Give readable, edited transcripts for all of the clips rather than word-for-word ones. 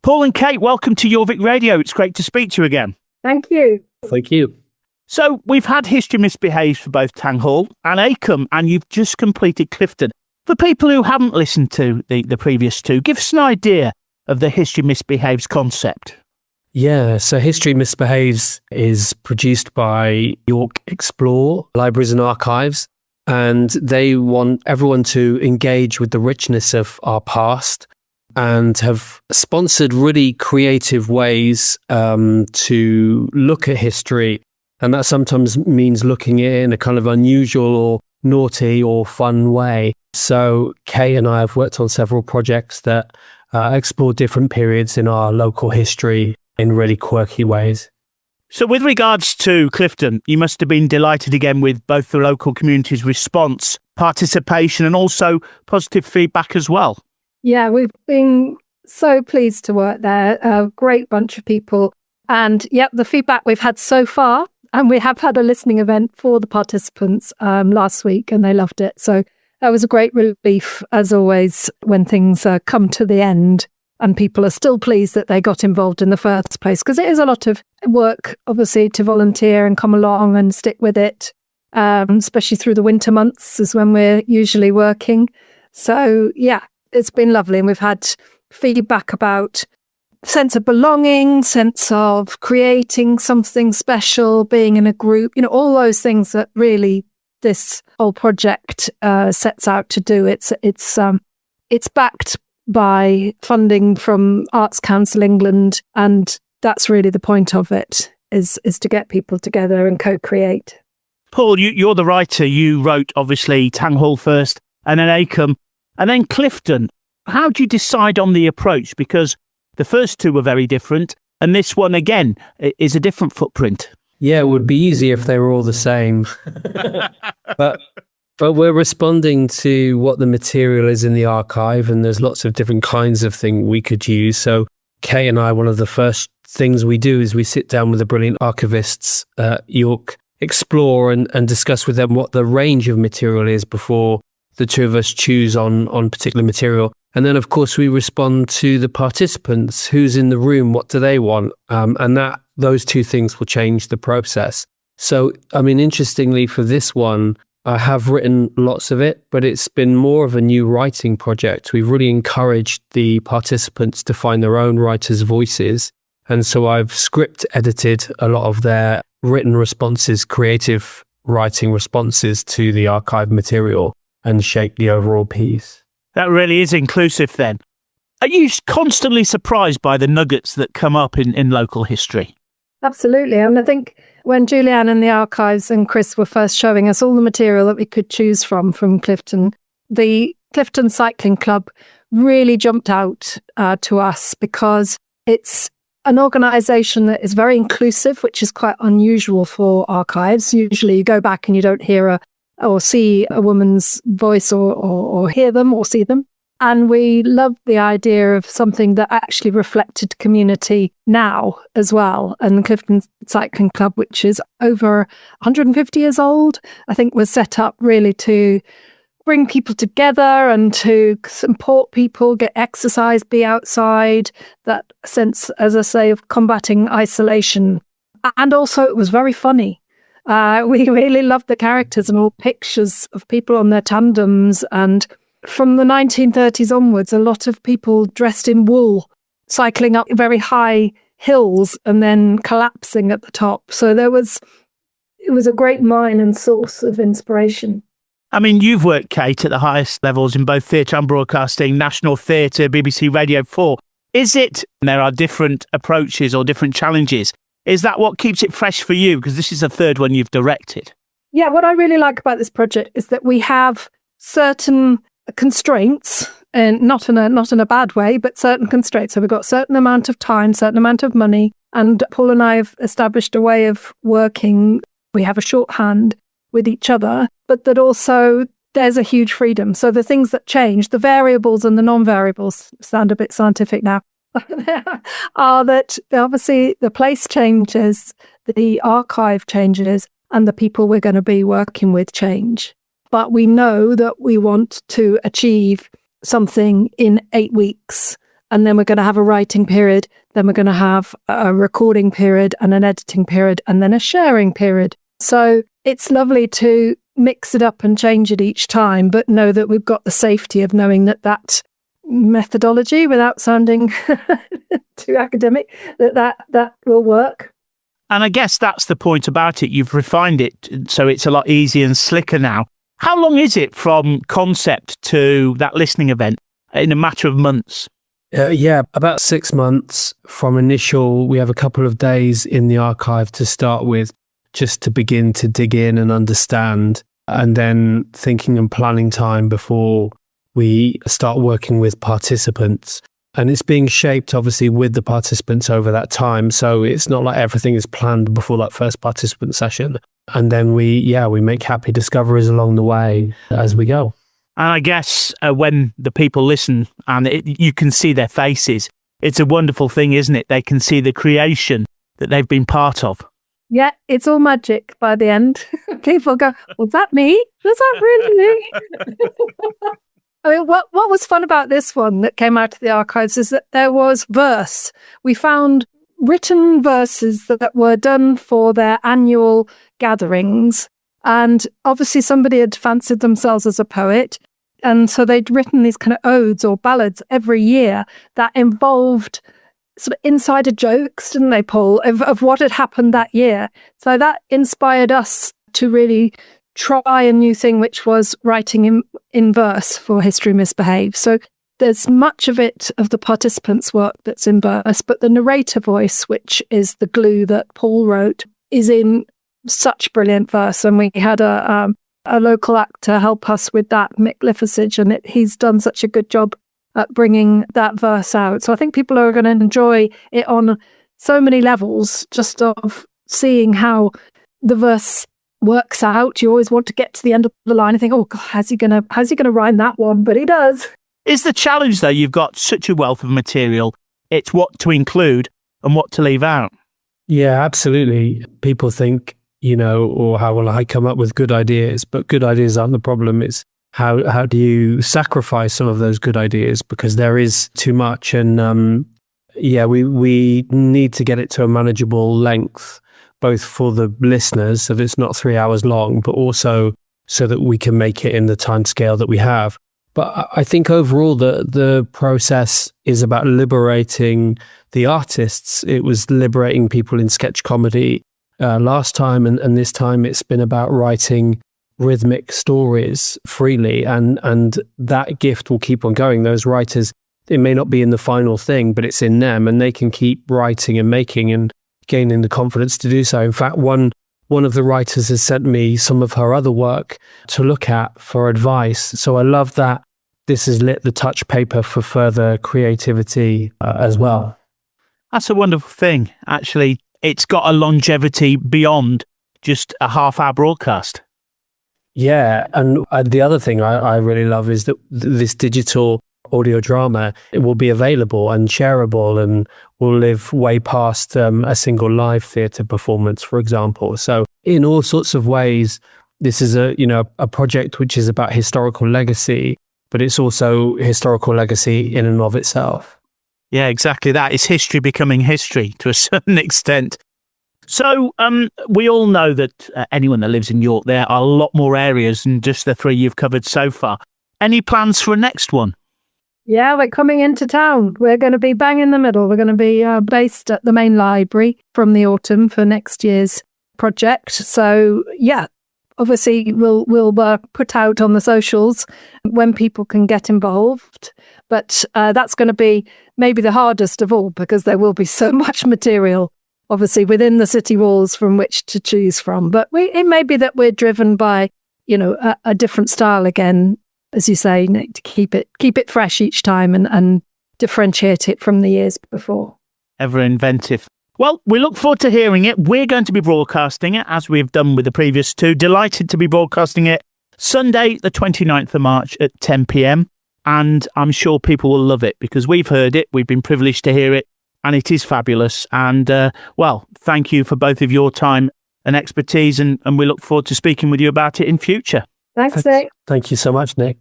Paul and Kate, welcome to Jorvik Radio. It's great to speak to you again. Thank you. Thank you. So we've had History Misbehaves for both Tanghall and Acomb, and you've just completed Clifton. For people who haven't listened to the previous two, give us an idea of the History Misbehaves concept. Yeah, so History Misbehaves is produced by Clifton Explore Libraries and Archives, and they want everyone to engage with the richness of our past and have sponsored really creative ways to look at history. And that sometimes means looking at it in a kind of unusual or naughty or fun way. So Kay and I have worked on several projects that explore different periods in our local history in really quirky ways. So with regards to Clifton, you must have been delighted again with both the local community's response, participation, and also positive feedback as well. Yeah, we've been so pleased to work there. A great bunch of people. And the feedback we've had so far, and we have had a listening event for the participants last week, and they loved it. So that was a great relief, as always, when things come to the end and people are still pleased that they got involved in the first place, because it is a lot of work, obviously, to volunteer and come along and stick with it, especially through the winter months is when we're usually working. So, it's been lovely, and we've had feedback about sense of belonging, sense of creating something special, being in a group, all those things that really this whole project sets out to do. It's backed by funding from Arts Council England, and that's really the point of it, is to get people together and co-create. Paul, you're the writer. You wrote, obviously, Tanghall first, and then Acomb, and then Clifton. How do you decide on the approach? Because the first two were very different, and this one, again, is a different footprint. Yeah, it would be easy if they were all the same. But we're responding to what the material is in the archive, and there's lots of different kinds of thing we could use. So Kay and I, one of the first things we do is we sit down with the brilliant archivists at York Explore and discuss with them what the range of material is before the two of us choose on particular material. And then, of course, we respond to the participants. Who's in the room? What do they want? And those two things will change the process. So, interestingly, for this one, I have written lots of it, but it's been more of a new writing project. We've really encouraged the participants to find their own writers' voices. And so I've script edited a lot of their written responses, creative writing responses to the archive material, and shape the overall piece. That really is inclusive then. Are you constantly surprised by the nuggets that come up in local history? Absolutely. I think when Julianne and the archives and Chris were first showing us all the material that we could choose from Clifton, the Clifton Cycling Club really jumped out to us, because it's an organisation that is very inclusive, which is quite unusual for archives. Usually you go back and you don't hear or see a woman's voice or hear them or see them. And we loved the idea of something that actually reflected community now as well. And the Clifton Cycling Club, which is over 150 years old, I think was set up really to bring people together and to support people, get exercise, be outside, that sense, as I say, of combating isolation. And also it was very funny. We really loved the characters and all pictures of people on their tandems. And from the 1930s onwards, a lot of people dressed in wool, cycling up very high hills and then collapsing at the top. So it was a great mine and source of inspiration. You've worked, Kate, at the highest levels in both theatre and broadcasting, National Theatre, BBC Radio 4. Is it, there are different approaches or different challenges, is that what keeps it fresh for you? Because this is the third one you've directed. Yeah, what I really like about this project is that we have certain constraints, and not in a bad way, but certain constraints. So we've got a certain amount of time, certain amount of money, and Paul and I have established a way of working. We have a shorthand with each other, but that also there's a huge freedom. So the things that change, the variables and the non-variables, sound a bit scientific now, are that obviously the place changes, the archive changes, and the people we're going to be working with change. But we know that we want to achieve something in 8 weeks and then we're going to have a writing period, then we're going to have a recording period and an editing period, and then a sharing period. So it's lovely to mix it up and change it each time, but know that we've got the safety of knowing that methodology, without sounding too academic, that will work. And I guess that's the point about it. You've refined it so it's a lot easier and slicker now. How long is it from concept to that listening event? In a matter of months? About 6 months from initial. We have a couple of days in the archive to start with, just to begin to dig in and understand, and then thinking and planning time before we start working with participants. And it's being shaped, obviously, with the participants over that time. So it's not like everything is planned before that first participant session. And then we make happy discoveries along the way as we go. And I guess when the people listen and you can see their faces, it's a wonderful thing, isn't it? They can see the creation that they've been part of. Yeah, it's all magic by the end. People go, was that me? Was that really me? I mean, what was fun about this one that came out of the archives is that there was verse. We found written verses that were done for their annual gatherings. And obviously somebody had fancied themselves as a poet. And so they'd written these kind of odes or ballads every year that involved sort of insider jokes, didn't they, Paul, of what had happened that year. So that inspired us to really try a new thing, which was writing in verse for History Misbehaves. So there's much of it, of the participants' work, that's in verse, but the narrator voice, which is the glue that Paul wrote, is in such brilliant verse. And we had a local actor help us with that, Mick Liffesage, and he's done such a good job at bringing that verse out. So I think people are going to enjoy it on so many levels, just of seeing how the verse works out. You always want to get to the end of the line and think, oh God, how's he gonna rhyme that one? But he does. Is the challenge though, you've got such a wealth of material, it's what to include and what to leave out. Yeah, absolutely. People think, or how will I come up with good ideas? But good ideas aren't the problem. It's how do you sacrifice some of those good ideas, because there is too much. And we need to get it to a manageable length, both for the listeners, so that it's not 3 hours long, but also so that we can make it in the time scale that we have. But I think overall the process is about liberating the artists. It was liberating people in sketch comedy last time, and this time it's been about writing rhythmic stories freely, and that gift will keep on going. Those writers, it may not be in the final thing, but it's in them, and they can keep writing and making and gaining the confidence to do so. In fact, one of the writers has sent me some of her other work to look at for advice. So I love that this has lit the touch paper for further creativity as well. That's a wonderful thing. Actually, it's got a longevity beyond just a half-hour broadcast. Yeah, and the other thing I really love is that this digital audio drama, it will be available and shareable and will live way past a single live theatre performance, for example. So in all sorts of ways, this is a project which is about historical legacy, but it's also historical legacy in and of itself. Yeah, exactly that. It's history becoming history to a certain extent. So we all know that anyone that lives in York, there are a lot more areas than just the three you've covered so far. Any plans for a next one? Yeah, we're coming into town. We're going to be bang in the middle. We're going to be based at the main library from the autumn for next year's project. So yeah, obviously we'll put out on the socials when people can get involved. But that's going to be maybe the hardest of all, because there will be so much material, obviously, within the city walls from which to choose from. But it may be that we're driven by, a different style again, as you say, Nick, to keep it fresh each time and differentiate it from the years before. Ever inventive. Well, we look forward to hearing it. We're going to be broadcasting it, as we've done with the previous two. Delighted to be broadcasting it Sunday, the 29th of March at 10 p.m. And I'm sure people will love it, because we've heard it. We've been privileged to hear it, and it is fabulous. And, thank you for both of your time and expertise, and we look forward to speaking with you about it in future. Thanks, Nick. Thank you so much, Nick.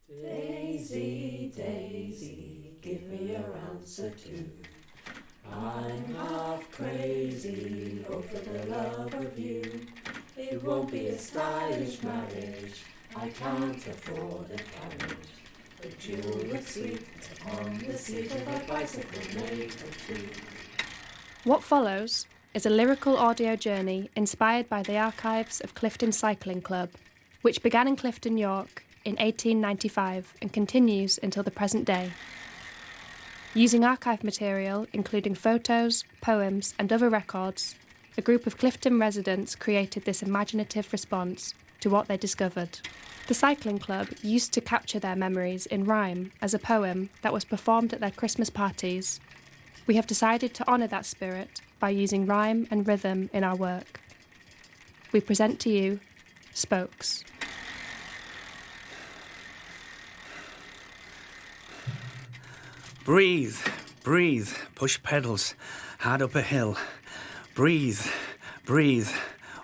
Daisy, Daisy. your answer to. I'm half crazy over the love of you. It won't be a stylish marriage, I can't afford a carriage, but you would sleep on the seat of a bicycle made of two. What follows is a lyrical audio journey inspired by the archives of Clifton Cycling Club, which began in Clifton, York in 1895 and continues until the present day. Using archive material, including photos, poems and other records, a group of Clifton residents created this imaginative response to what they discovered. The cycling club used to capture their memories in rhyme as a poem that was performed at their Christmas parties. We have decided to honour that spirit by using rhyme and rhythm in our work. We present to you Spokes. Breathe, breathe, push pedals, hard up a hill. Breathe, breathe,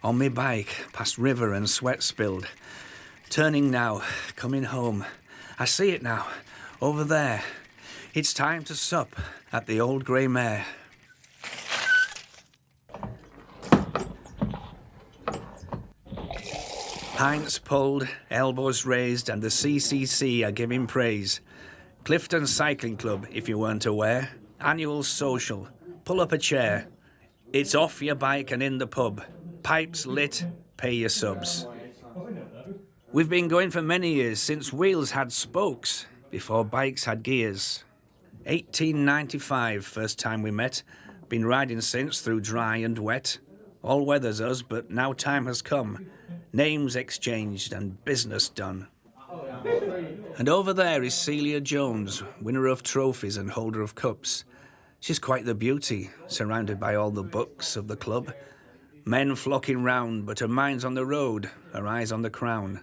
on me bike, past river and sweat spilled. Turning now, coming home. I see it now, over there. It's time to sup at the Old Grey Mare. Pints pulled, elbows raised, and the CCC are giving praise. Clifton Cycling Club, if you weren't aware. Annual social. Pull up a chair. It's off your bike and in the pub. Pipes lit, pay your subs. We've been going for many years, since wheels had spokes, before bikes had gears. 1895, first time we met. Been riding since, through dry and wet. All weathers us, but now time has come. Names exchanged and business done. And over there is Celia Jones, winner of trophies and holder of cups. She's quite the beauty, surrounded by all the books of the club. Men flocking round, but her mind's on the road, her eyes on the crown.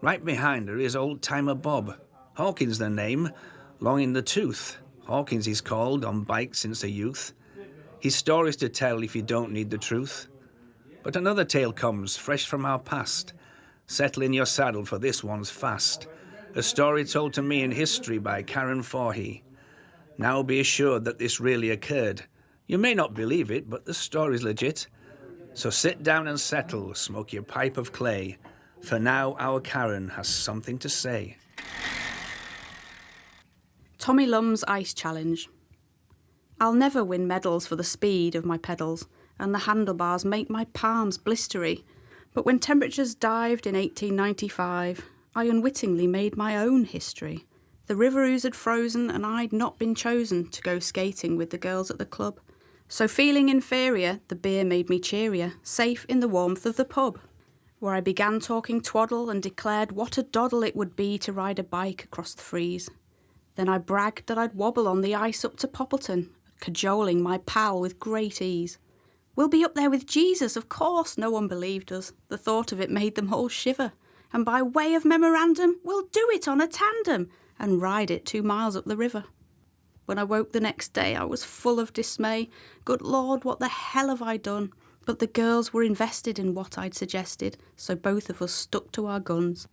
Right behind her is old-timer Bob. Hawkins the name, long in the tooth. Hawkins he's called, on bikes since a youth. He's stories to tell if you don't need the truth. But another tale comes, fresh from our past. Settle in your saddle, for this one's fast. A story told to me in history by Karen Forhey. Now be assured that this really occurred. You may not believe it, but the story's legit. So sit down and settle, smoke your pipe of clay. For now our Karen has something to say. Tommy Lum's Ice Challenge. I'll never win medals for the speed of my pedals, and the handlebars make my palms blistery. But when temperatures dived in 1895, I unwittingly made my own history. The river ooze had frozen and I'd not been chosen to go skating with the girls at the club. So feeling inferior, the beer made me cheerier, safe in the warmth of the pub, where I began talking twaddle and declared what a doddle it would be to ride a bike across the freeze. Then I bragged that I'd wobble on the ice up to Poppleton, cajoling my pal with great ease. We'll be up there with Jesus, of course. No one believed us. The thought of it made them all shiver. And by way of memorandum, we'll do it on a tandem and ride it 2 miles up the river. When I woke the next day, I was full of dismay. Good Lord, what the hell have I done? But the girls were invested in what I'd suggested, so both of us stuck to our guns.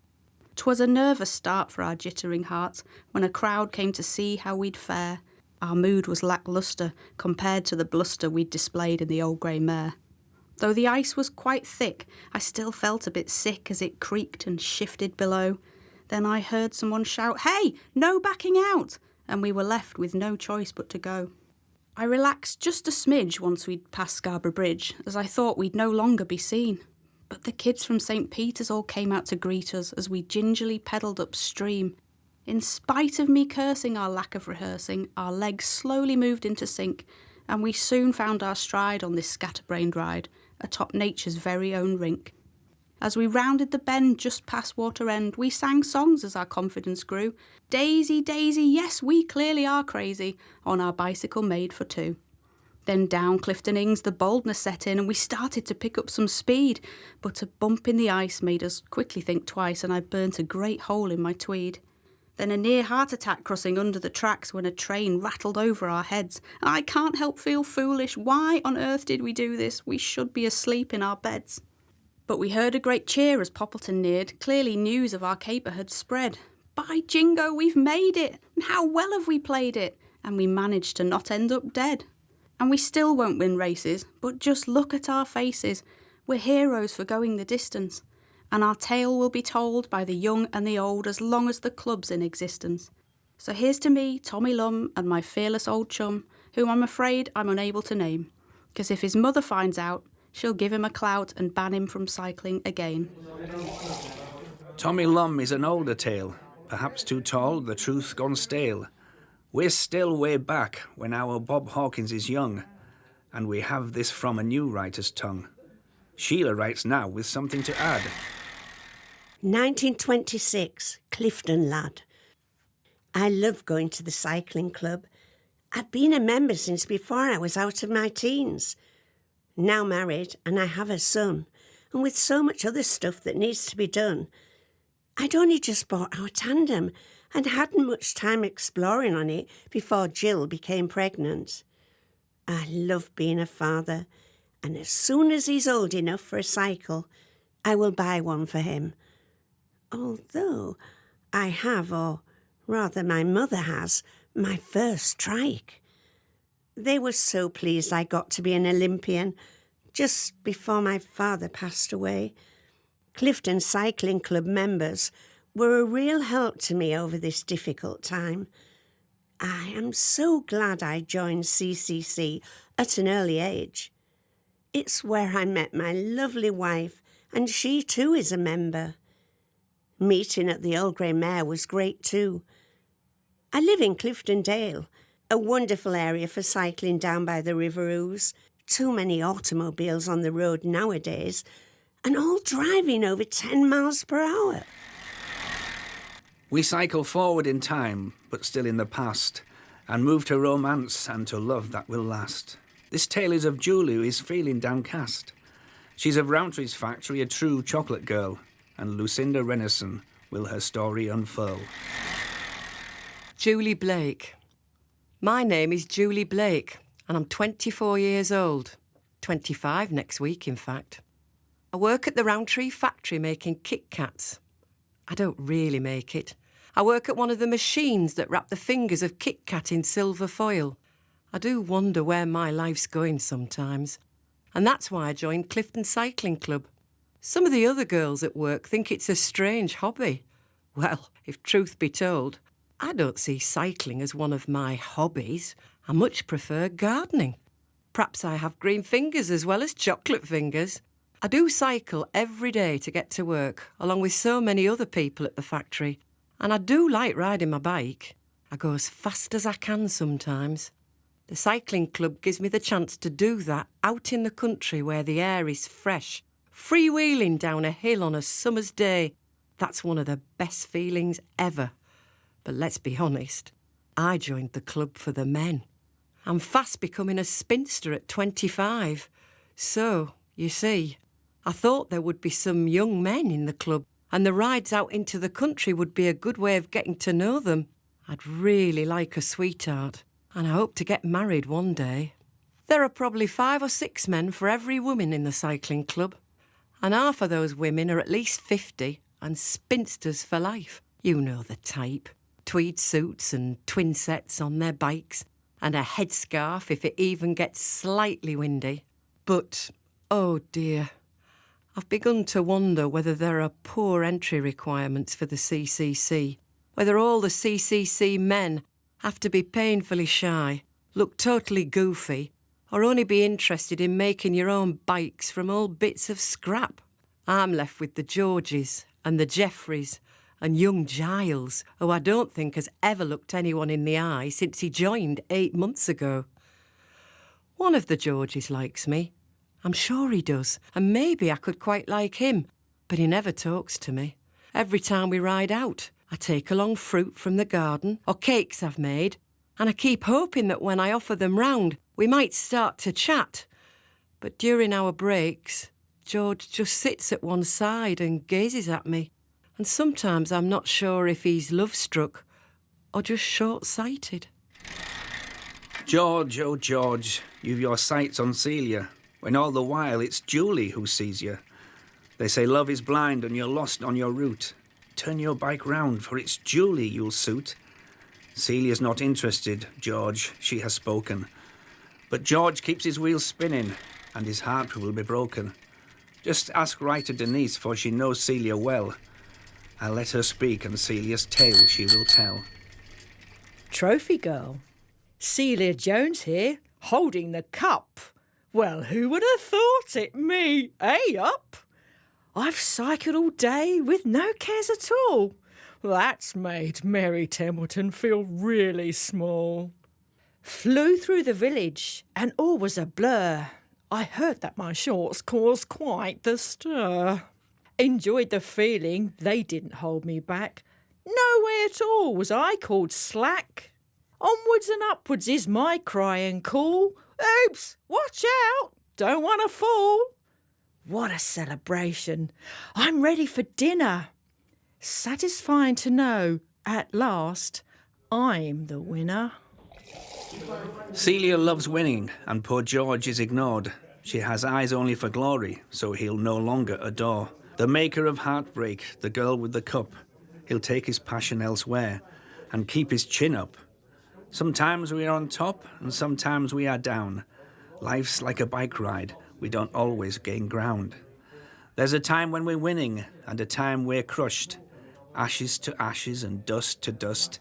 'Twas a nervous start for our jittering hearts when a crowd came to see how we'd fare. Our mood was lacklustre compared to the bluster we'd displayed in the Old Grey Mare. Though the ice was quite thick, I still felt a bit sick as it creaked and shifted below. Then I heard someone shout, "Hey, no backing out!" and we were left with no choice but to go. I relaxed just a smidge once we'd passed Scarborough Bridge, as I thought we'd no longer be seen. But the kids from St. Peter's all came out to greet us as we gingerly pedalled upstream. In spite of me cursing our lack of rehearsing, our legs slowly moved into sync, and we soon found our stride on this scatterbrained ride, atop nature's very own rink. As we rounded the bend just past Water End, we sang songs as our confidence grew. Daisy, Daisy, yes, we clearly are crazy, on our bicycle made for two. Then down Clifton Ings the boldness set in and we started to pick up some speed, but a bump in the ice made us quickly think twice and I burnt a great hole in my tweed. Then a near heart attack crossing under the tracks when a train rattled over our heads. I can't help feel foolish. Why on earth did we do this? We should be asleep in our beds. But we heard a great cheer as Poppleton neared. Clearly news of our caper had spread. By jingo, we've made it! And how well have we played it? And we managed to not end up dead. And we still won't win races, but just look at our faces. We're heroes for going the distance. And our tale will be told by the young and the old as long as the club's in existence. So here's to me, Tommy Lum, and my fearless old chum, whom I'm afraid I'm unable to name. Because if his mother finds out, she'll give him a clout and ban him from cycling again. Tommy Lum is an older tale, perhaps too tall, the truth gone stale. We're still way back when our Bob Hawkins is young, and we have this from a new writer's tongue. Sheila writes now with something to add. 1926, Clifton lad. I love going to the cycling club. I've been a member since before I was out of my teens. Now married, and I have a son, and with so much other stuff that needs to be done, I'd only just bought our tandem and hadn't much time exploring on it before Jill became pregnant. I love being a father, and as soon as he's old enough for a cycle, I will buy one for him. Although I have, or rather my mother has, my first trike. They were so pleased I got to be an Olympian just before my father passed away. Clifton Cycling Club members were a real help to me over this difficult time. I am so glad I joined CCC at an early age. It's where I met my lovely wife, and she too is a member. Meeting at the Old Grey Mare was great too. I live in Clifton Dale, a wonderful area for cycling down by the River Ouse. Too many automobiles on the road nowadays, and all driving over 10 miles per hour. We cycle forward in time, but still in the past, and move to romance and to love that will last. This tale is of Julie, who is feeling downcast. She's of Rowntree's factory, a true chocolate girl, and Lucinda Renison will her story unfurl. Julie Blake. My name is Julie Blake, and I'm 24 years old. 25 next week, in fact. I work at the Rowntree factory making Kit Kats. I don't really make it. I work at one of the machines that wrap the fingers of Kit Kat in silver foil. I do wonder where my life's going sometimes. And that's why I joined Clifton Cycling Club. Some of the other girls at work think it's a strange hobby. Well, if truth be told, I don't see cycling as one of my hobbies. I much prefer gardening. Perhaps I have green fingers as well as chocolate fingers. I do cycle every day to get to work, along with so many other people at the factory. And I do like riding my bike. I go as fast as I can sometimes. The cycling club gives me the chance to do that out in the country where the air is fresh, freewheeling down a hill on a summer's day. That's one of the best feelings ever. But let's be honest, I joined the club for the men. I'm fast becoming a spinster at 25. So, you see, I thought there would be some young men in the club, and the rides out into the country would be a good way of getting to know them. I'd really like a sweetheart, and I hope to get married one day. There are probably 5 or 6 men for every woman in the cycling club, and half of those women are at least 50 and spinsters for life. You know the type. Tweed suits and twin sets on their bikes, and a headscarf if it even gets slightly windy. But, oh dear, I've begun to wonder whether there are poor entry requirements for the CCC, whether all the CCC men have to be painfully shy, look totally goofy, or only be interested in making your own bikes from old bits of scrap. I'm left with the Georges and the Jeffreys and young Giles, who I don't think has ever looked anyone in the eye since he joined 8 months ago. One of the Georges likes me. I'm sure he does, and maybe I could quite like him, but he never talks to me. Every time we ride out, I take along fruit from the garden or cakes I've made, and I keep hoping that when I offer them round, we might start to chat. But during our breaks, George just sits at one side and gazes at me, and sometimes I'm not sure if he's love-struck or just short-sighted. George, oh George, you've your sights on Celia, when all the while it's Julie who sees you. They say love is blind and you're lost on your route. turn your bike round, for it's Julie you'll suit. Celia's not interested, George, she has spoken. But George keeps his wheels spinning, and his heart will be broken. Just ask writer Denise, for she knows Celia well. I'll let her speak, and Celia's tale she will tell. Trophy girl. Celia Jones here, holding the cup. Well, who would have thought it? Me, up? I've cycled all day with no cares at all. That's made Mary Templeton feel really small. Flew through the village and all was a blur. I heard that my shorts caused quite the stir. Enjoyed the feeling they didn't hold me back. No way at all was I called slack. Onwards and upwards is my cry and call. Oops, watch out, don't want to fall. What a celebration. I'm ready for dinner. Satisfying to know, at last, I'm the winner. Celia loves winning, and poor George is ignored. She has eyes only for glory, so he'll no longer adore. The maker of heartbreak, the girl with the cup. He'll take his passion elsewhere and keep his chin up. Sometimes we are on top and sometimes we are down. Life's like a bike ride, we don't always gain ground. There's a time when we're winning and a time we're crushed. Ashes to ashes and dust to dust.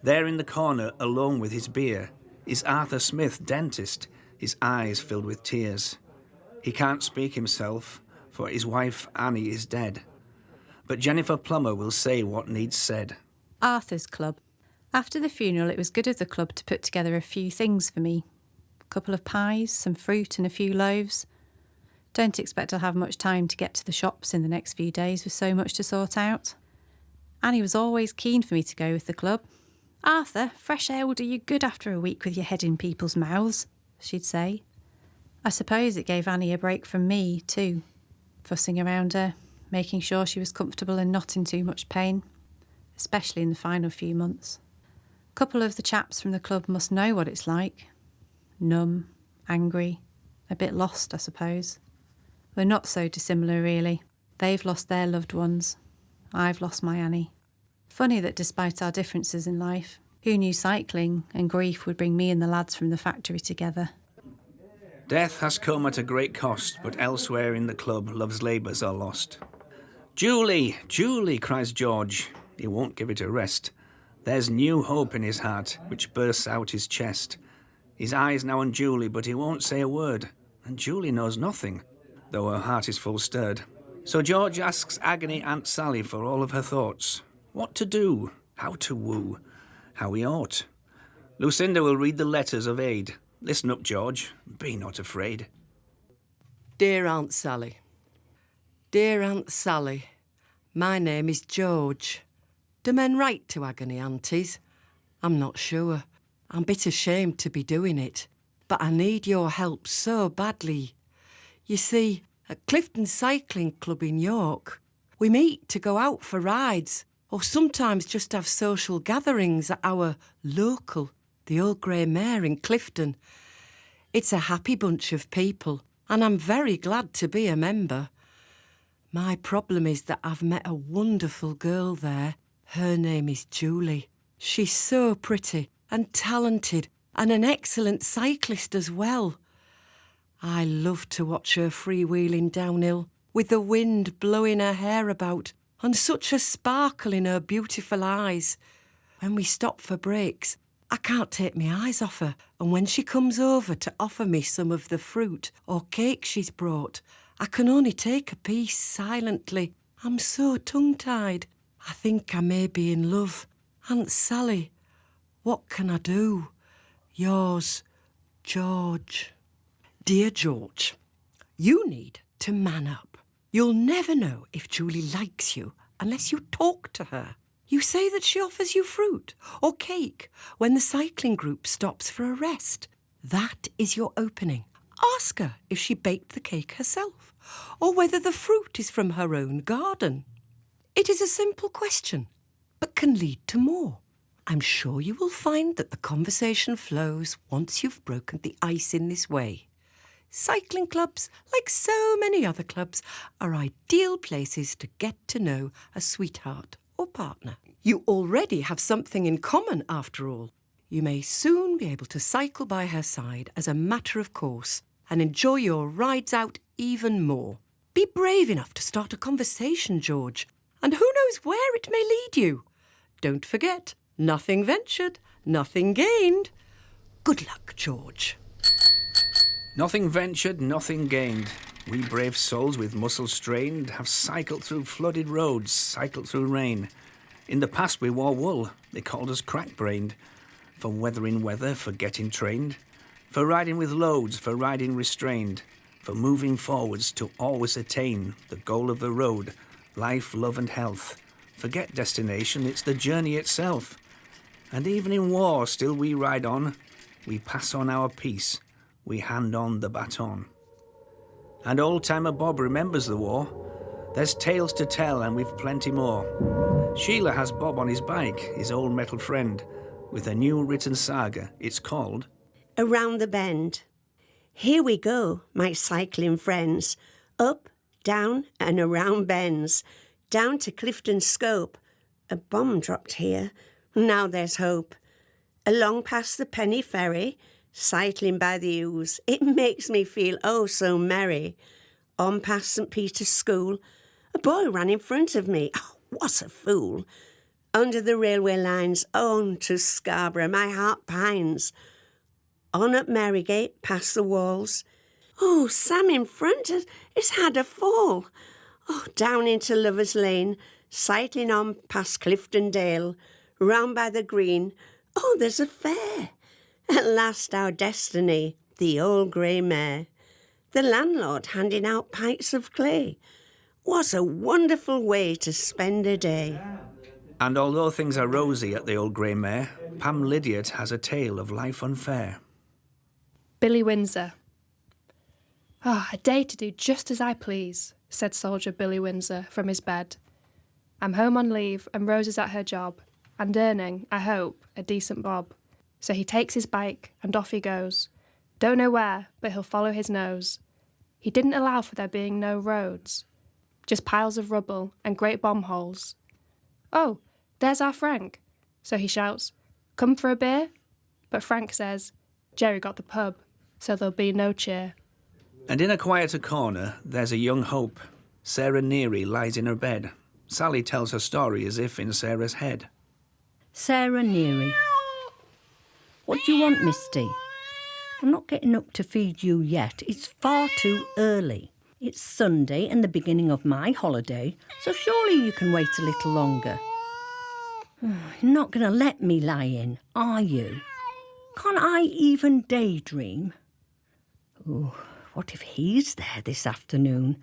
There in the corner, alone with his beer, is Arthur Smith, dentist, his eyes filled with tears. He can't speak himself, for his wife Annie is dead. But Jennifer Plummer will say what needs said. Arthur's Club. After the funeral, it was good of the club to put together a few things for me. A couple of pies, some fruit and a few loaves. Don't expect I'll have much time to get to the shops in the next few days with so much to sort out. Annie was always keen for me to go with the club. Arthur, fresh air will do you good after a week with your head in people's mouths, she'd say. I suppose it gave Annie a break from me, too. Fussing around her, making sure she was comfortable and not in too much pain, especially in the final few months. A couple of the chaps from the club must know what it's like. Numb, angry, a bit lost, I suppose. We're not so dissimilar, really. They've lost their loved ones. I've lost my Annie. Funny that despite our differences in life, who knew cycling and grief would bring me and the lads from the factory together? Death has come at a great cost, but elsewhere in the club love's labours are lost. Julie, Julie, cries George. He won't give it a rest. There's new hope in his heart, which bursts out his chest. His eyes now on Julie, but he won't say a word. And Julie knows nothing, though her heart is full stirred. So George asks agony Aunt Sally for all of her thoughts. What to do, how to woo, how he ought. Lucinda will read the letters of aid. Listen up, George, be not afraid. Dear Aunt Sally. Dear Aunt Sally, my name is George. Do men write to agony aunties? I'm not sure. I'm a bit ashamed to be doing it, but I need your help so badly. You see, at Clifton Cycling Club in York, we meet to go out for rides, or sometimes just have social gatherings at our local, the Old Grey Mare in Clifton. It's a happy bunch of people, and I'm very glad to be a member. My problem is that I've met a wonderful girl there. Her name is Julie. She's so pretty and talented and an excellent cyclist as well. I love to watch her freewheeling downhill with the wind blowing her hair about and such a sparkle in her beautiful eyes. When we stop for breaks, I can't take my eyes off her, and when she comes over to offer me some of the fruit or cake she's brought, I can only take a piece silently. I'm so tongue-tied. I think I may be in love. Aunt Sally, what can I do? Yours, George. Dear George, you need to man up. You'll never know if Julie likes you unless you talk to her. You say that she offers you fruit or cake when the cycling group stops for a rest. That is your opening. Ask her if she baked the cake herself or whether the fruit is from her own garden. It is a simple question, but can lead to more. I'm sure you will find that the conversation flows once you've broken the ice in this way. Cycling clubs, like so many other clubs, are ideal places to get to know a sweetheart or partner. You already have something in common, after all. You may soon be able to cycle by her side as a matter of course and enjoy your rides out even more. Be brave enough to start a conversation, George, and who knows where it may lead you. Don't forget, nothing ventured, nothing gained. Good luck, George. Nothing ventured, nothing gained. We brave souls with muscles strained have cycled through flooded roads, cycled through rain. In the past we wore wool, they called us crack-brained. For weathering weather, for getting trained. For riding with loads, for riding restrained. For moving forwards to always attain the goal of the road, life, love and health. Forget destination, it's the journey itself. And even in war, still we ride on. We pass on our peace. We hand on the baton. And old-timer Bob remembers the war. There's tales to tell and we've plenty more. Sheila has Bob on his bike, his old metal friend, with a new written saga. It's called Around the Bend. Here we go, my cycling friends. Up, down and around bends. Down to Clifton Scope. A bomb dropped here. Now there's hope. Along past the Penny Ferry. Cycling by the Ouse, it makes me feel oh so merry. On past St. Peter's School, a boy ran in front of me. Oh, what a fool. Under the railway lines, on to Scarborough, my heart pines. On up Marygate, past the walls. Oh, Sam in front has had a fall. Oh, down into Lover's Lane, cycling on past Clifton Dale, round by the green. Oh, there's a fair. At last our destiny, the Old Grey Mare. The landlord handing out pints of clay. What a wonderful way to spend a day. And although things are rosy at the Old Grey Mare, Pam Lydiot has a tale of life unfair. Billy Windsor. Ah, a day to do just as I please, said soldier Billy Windsor from his bed. I'm home on leave and Rose is at her job, and earning, I hope, a decent bob. So he takes his bike and off he goes. Don't know where, but he'll follow his nose. He didn't allow for there being no roads, just piles of rubble and great bomb holes. Oh, there's our Frank. So he shouts, come for a beer? But Frank says, Jerry got the pub, so there'll be no cheer. And in a quieter corner, there's a young hope. Sarah Neary lies in her bed. Sally tells her story as if in Sarah's head. Sarah Neary. What do you want, Misty? I'm not getting up to feed you yet. It's far too early. It's Sunday and the beginning of my holiday, so surely you can wait a little longer. You're not going to let me lie in, are you? Can't I even daydream? Oh, what if he's there this afternoon?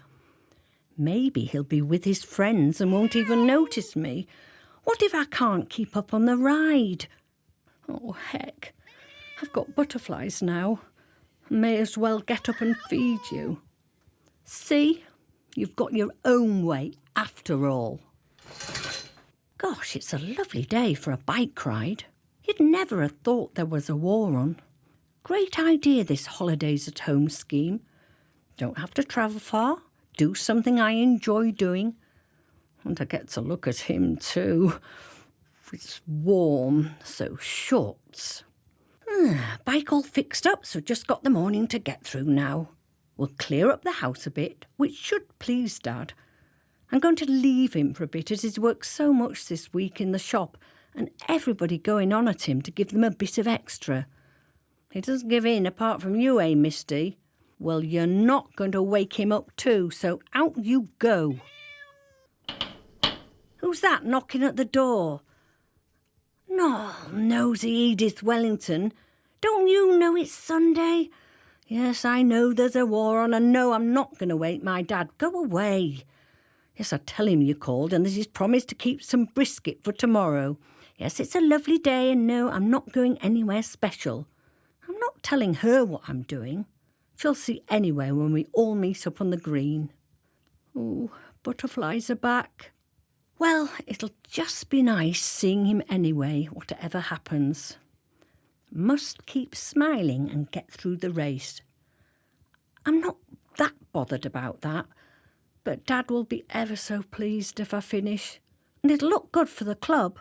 Maybe he'll be with his friends and won't even notice me. What if I can't keep up on the ride? Oh, heck. I've got butterflies now. May as well get up and feed you. See? You've got your own way after all. Gosh, it's a lovely day for a bike ride. You'd never have thought there was a war on. Great idea, this holidays at home scheme. Don't have to travel far. Do something I enjoy doing. And I get to look at him too. It's warm, so shorts. Bike all fixed up, so just got the morning to get through now. We'll clear up the house a bit, which should please Dad. I'm going to leave him for a bit as he's worked so much this week in the shop and everybody going on at him to give them a bit of extra. He doesn't give in apart from you, eh, Misty? Well, you're not going to wake him up too, so out you go. Who's that knocking at the door? No, nosy Edith Wellington. Don't you know it's Sunday? Yes, I know there's a war on, and no, I'm not going to wake my dad. Go away. Yes, I tell him you called and that he's promised to keep some brisket for tomorrow. Yes, it's a lovely day, and no, I'm not going anywhere special. I'm not telling her what I'm doing. She'll see anyway when we all meet up on the green. Oh, butterflies are back. Well, it'll just be nice seeing him anyway, whatever happens. Must keep smiling and get through the race. I'm not that bothered about that, but Dad will be ever so pleased if I finish, and it'll look good for the club.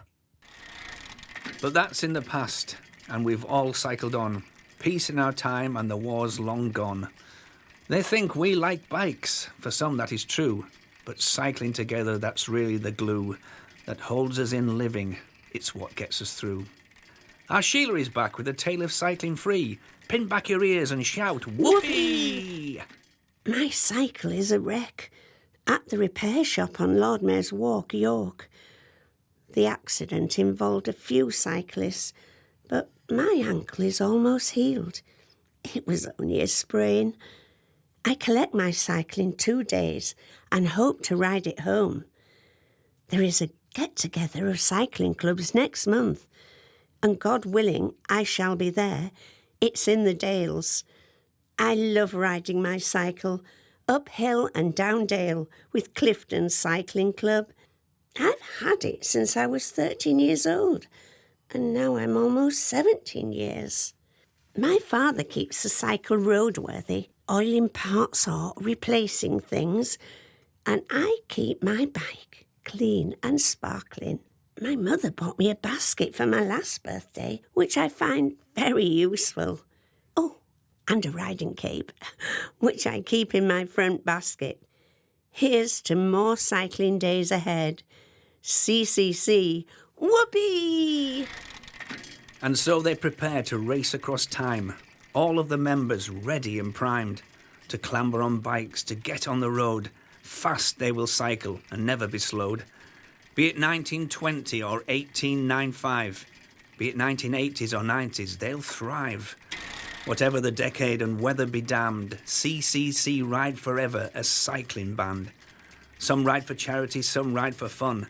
But that's in the past, and we've all cycled on. Peace in our time and the war's long gone. They think we like bikes. For some that is true, but cycling together, that's really the glue that holds us in living. It's what gets us through. Our Sheila is back with a tale of cycling free. Pin back your ears and shout, whoopee! My cycle is a wreck at the repair shop on Lord Mayor's Walk, York. The accident involved a few cyclists, but my ankle is almost healed. It was only a sprain. I collect my cycle in 2 days and hope to ride it home. There is a get-together of cycling clubs next month, and God willing, I shall be there. It's in the Dales. I love riding my cycle, uphill and down dale with Clifton Cycling Club. I've had it since I was 13 years old, and now I'm almost 17 years. My father keeps the cycle roadworthy, oiling parts or replacing things, and I keep my bike clean and sparkling. My mother bought me a basket for my last birthday, which I find very useful. Oh, and a riding cape, which I keep in my front basket. Here's to more cycling days ahead. CCC, whoopee! And so they prepare to race across time, all of the members ready and primed, to clamber on bikes, to get on the road. Fast they will cycle and never be slowed. Be it 1920 or 1895, be it 1980s or 90s, they'll thrive. Whatever the decade and weather be damned, CCC ride forever as cycling band. Some ride for charity, some ride for fun.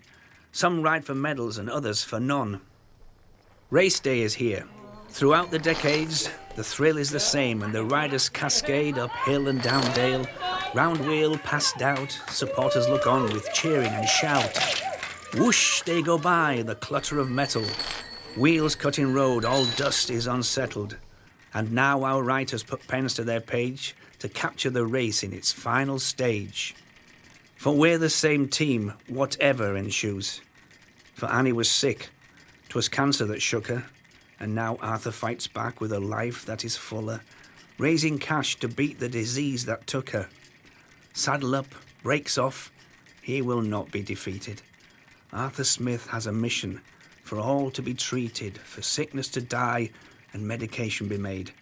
Some ride for medals and others for none. Race day is here. Throughout the decades, the thrill is the same, and the riders cascade up hill and down dale. Round wheel, past doubt, supporters look on with cheering and shout. Whoosh, they go by, the clutter of metal. Wheels cutting road, all dust is unsettled. And now our writers put pens to their page to capture the race in its final stage. For we're the same team, whatever ensues. For Annie was sick, 'twas cancer that shook her, and now Arthur fights back with a life that is fuller, raising cash to beat the disease that took her. Saddle up, brakes off, he will not be defeated. Arthur Smith has a mission for all to be treated, for sickness to die and medication be made.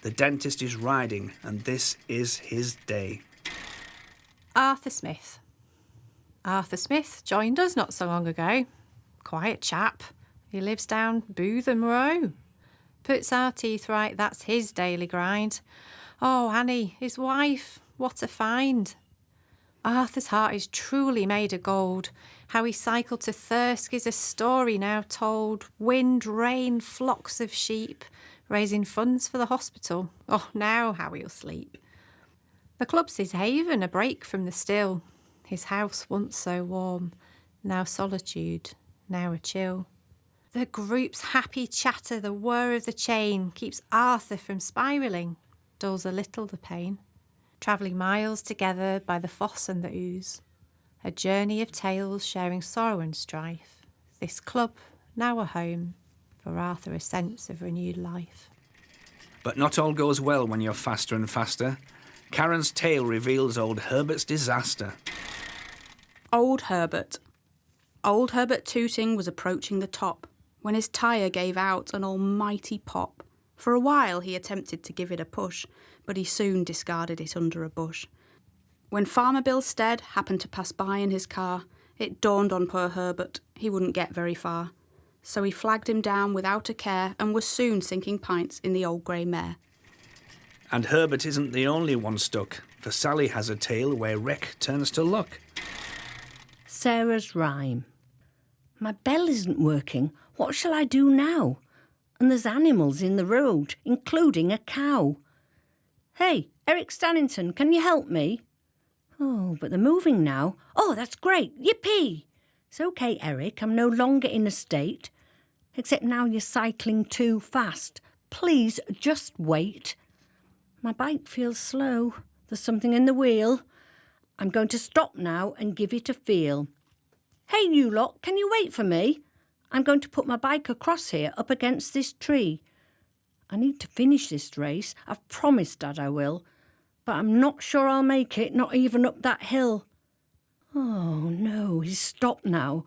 The dentist is riding, and this is his day. Arthur Smith. Arthur Smith joined us not so long ago. Quiet chap. He lives down Bootham Row. Puts our teeth right, that's his daily grind. Oh, Annie, his wife, what a find. Arthur's heart is truly made of gold. How he cycled to Thirsk is a story now told. Wind, rain, flocks of sheep, raising funds for the hospital. Oh, now how he'll sleep. The club's his haven, a break from the still. His house once so warm, now solitude, now a chill. The group's happy chatter, the whir of the chain, keeps Arthur from spiralling, dulls a little the pain. Travelling miles together by the foss and the ooze. A journey of tales sharing sorrow and strife. This club, now a home, for Arthur a sense of renewed life. But not all goes well when you're faster and faster. Karen's tale reveals old Herbert's disaster. Old Herbert. Old Herbert Tooting was approaching the top when his tyre gave out an almighty pop. For a while he attempted to give it a push, but he soon discarded it under a bush. When Farmer Bill Stead happened to pass by in his car, it dawned on poor Herbert he wouldn't get very far. So he flagged him down without a care and was soon sinking pints in the Old Grey Mare. And Herbert isn't the only one stuck, for Sally has a tale where wreck turns to luck. Sarah's rhyme. My bell isn't working. What shall I do now? And there's animals in the road, including a cow. Hey, Eric Stannington, can you help me? Oh, but they're moving now. Oh, that's great. Yippee! It's okay, Eric. I'm no longer in a state. Except now you're cycling too fast. Please, just wait. My bike feels slow. There's something in the wheel. I'm going to stop now and give it a feel. Hey, you lot, can you wait for me? I'm going to put my bike across here up against this tree. I need to finish this race. I've promised Dad I will. But I'm not sure I'll make it, not even up that hill. Oh, no, he's stopped now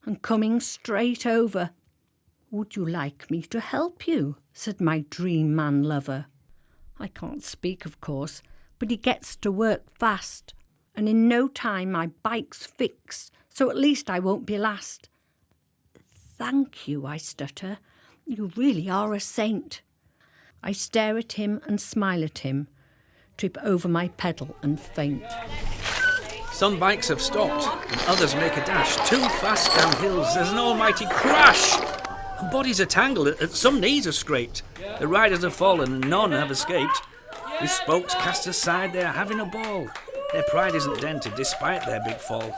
and coming straight over. Would you like me to help you? Said my dream man lover. I can't speak, of course, but he gets to work fast. And in no time my bike's fixed, so at least I won't be last. Thank you, I stutter. You really are a saint. I stare at him and smile at him, trip over my pedal and faint. Some bikes have stopped, and others make a dash. Too fast down hills, there's an almighty crash! Bodies are tangled, and some knees are scraped. The riders have fallen, and none have escaped. With spokes cast aside, they are having a ball. Their pride isn't dented, despite their big fall.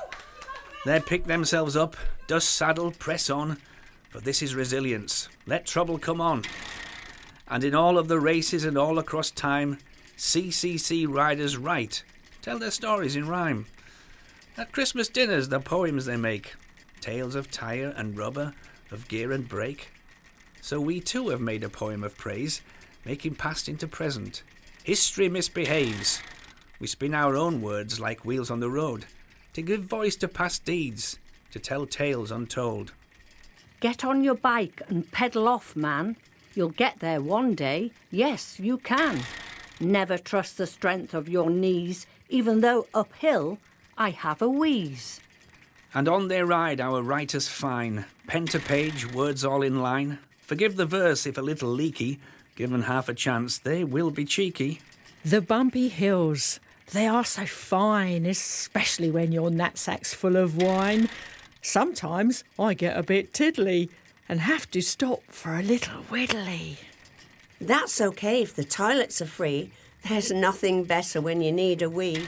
They pick themselves up, dust saddle, press on. For this is resilience. Let trouble come on. And in all of the races and all across time, CCC riders write, tell their stories in rhyme. At Christmas dinners, the poems they make, tales of tire and rubber, of gear and brake. So we too have made a poem of praise, making past into present. History misbehaves. We spin our own words like wheels on the road, to give voice to past deeds, to tell tales untold. Get on your bike and pedal off, man. You'll get there one day. Yes, you can. Never trust the strength of your knees, even though uphill I have a wheeze. And on they ride, our writers fine, pen to page, words all in line. Forgive the verse if a little leaky, given half a chance, they will be cheeky. The bumpy hills, they are so fine, especially when your knapsack's full of wine. Sometimes I get a bit tiddly and have to stop for a little whittly. That's okay if the toilets are free. There's nothing better when you need a wee.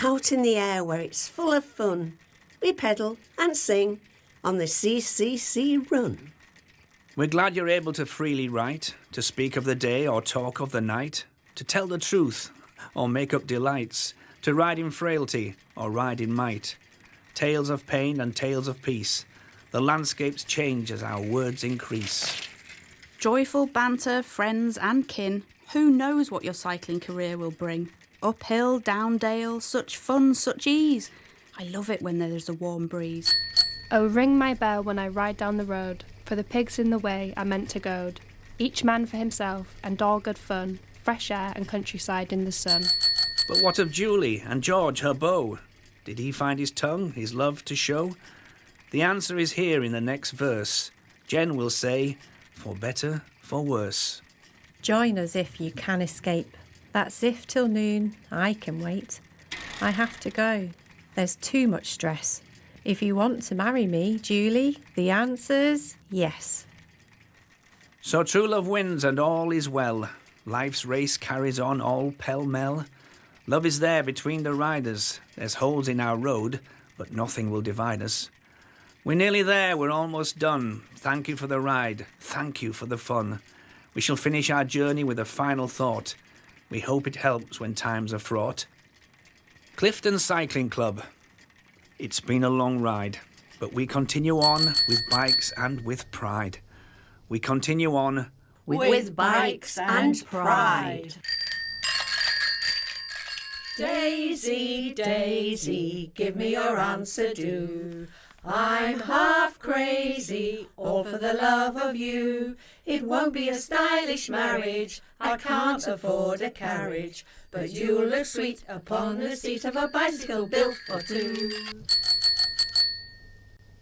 Out in the air where it's full of fun, we pedal and sing on the CCC run. We're glad you're able to freely write, to speak of the day or talk of the night, to tell the truth or make up delights, to ride in frailty or ride in might. Tales of pain and tales of peace. The landscapes change as our words increase. Joyful banter, friends and kin. Who knows what your cycling career will bring? Uphill, down dale, such fun, such ease. I love it when there's a warm breeze. Oh, ring my bell when I ride down the road, for the pigs in the way are meant to goad. Each man for himself, and all good fun, fresh air and countryside in the sun. But what of Julie and George, her beau? Did he find his tongue, his love to show? The answer is here in the next verse. Jen will say, for better, for worse. Join us if you can escape. That's if till noon, I can wait. I have to go. There's too much stress. If you want to marry me, Julie, the answer's yes. So true love wins and all is well. Life's race carries on all pell-mell. Love is there between the riders. There's holes in our road, but nothing will divide us. We're nearly there, we're almost done. Thank you for the ride, thank you for the fun. We shall finish our journey with a final thought. We hope it helps when times are fraught. Clifton Cycling Club. It's been a long ride, but we continue on with bikes and with pride. We continue on with bikes and pride. Daisy, Daisy, give me your answer, do. I'm half crazy, all for the love of you. It won't be a stylish marriage, I can't afford a carriage, but you'll look sweet upon the seat of a bicycle built for two.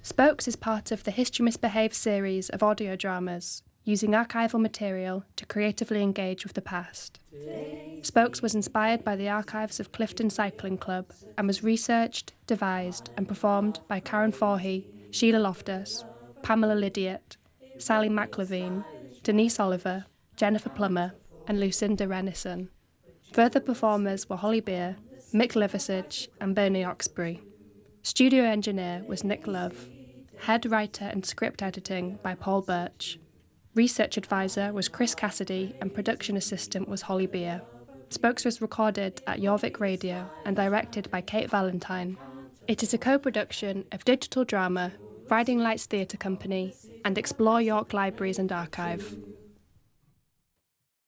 Spokes is part of the History Misbehaves series of audio dramas, using archival material to creatively engage with the past. Spokes was inspired by the archives of Clifton Cycling Club and was researched, devised and performed by Karen Forhey, Sheila Loftus, Pamela Lydiot, Sally McLevine, Denise Oliver, Jennifer Plummer and Lucinda Rennison. Further performers were Holly Beer, Mick Liversidge and Bernie Oxbury. Studio engineer was Nick Love. Head writer and script editing by Paul Birch. Research advisor was Chris Cassidy and production assistant was Holly Beer. Spokes was recorded at Jorvik Radio and directed by Kate Valentine. It is a co-production of Digital Drama, Riding Lights Theatre Company and Explore York Libraries and Archive.